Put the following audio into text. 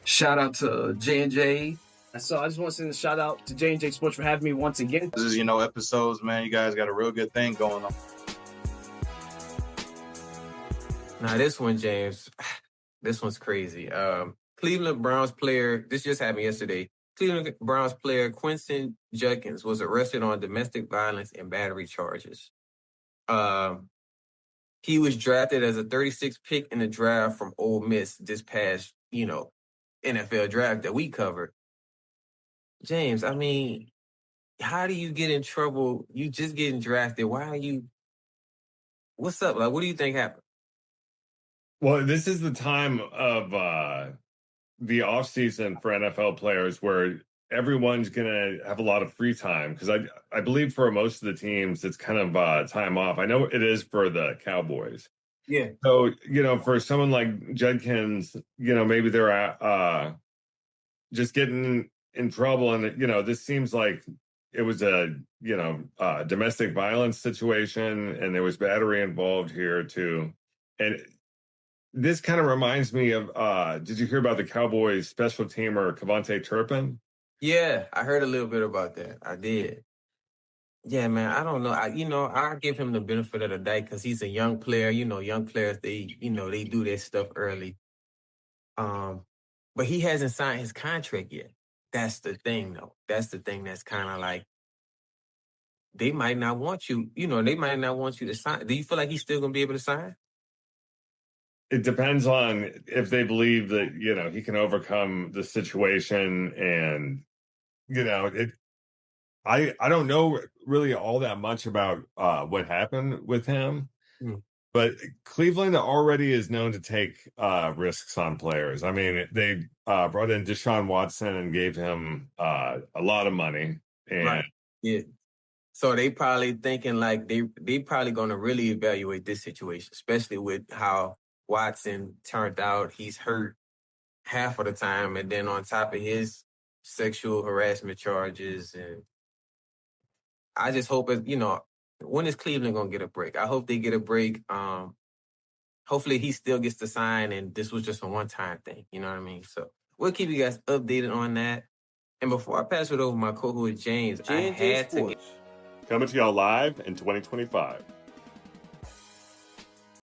Shout out to J&J. So I just want to send a shout out to J&J Sports for having me once again. This is, episodes, man. You guys got a real good thing going on. Now this one, James, this one's crazy. Cleveland Browns player, this just happened yesterday. Cleveland Browns player Quinshon Judkins was arrested on domestic violence and battery charges. He was drafted as a 36th pick in the draft from Ole Miss this past, NFL draft that we covered. James, I mean, how do you get in trouble? You just getting drafted. Why are you? What's up? Like, what do you think happened? Well, this is the time of the offseason for NFL players where everyone's going to have a lot of free time, because I believe for most of the teams, it's kind of time off. I know it is for the Cowboys. Yeah. So, for someone like Judkins, maybe they're just getting in trouble. And, this seems like it was a domestic violence situation, and there was battery involved here too. And this kind of reminds me of, did you hear about the Cowboys special teamer, Kevontae Turpin? Yeah, I heard a little bit about that. I did. Yeah, man, I don't know. I give him the benefit of the doubt because he's a young player. Young players, they do their stuff early. But he hasn't signed his contract yet. That's the thing, though. That's the thing that's kind of like, they might not want you, they might not want you to sign. Do you feel like he's still going to be able to sign? It depends on if they believe that, he can overcome the situation. And, I don't know really all that much about what happened with him, but Cleveland already is known to take risks on players. I mean, they brought in Deshaun Watson and gave him a lot of money. And right. Yeah. So they probably thinking like they probably going to really evaluate this situation, especially with how Watson turned out. He's hurt half of the time, and then on top of his sexual harassment charges, and I just hope when is Cleveland gonna get a break? I hope they get a break. Hopefully he still gets to sign, and this was just a one-time thing. You know what I mean? So we'll keep you guys updated on that. And before I pass it over to my co-host James, J&J Sports. Coming to y'all live in 2025.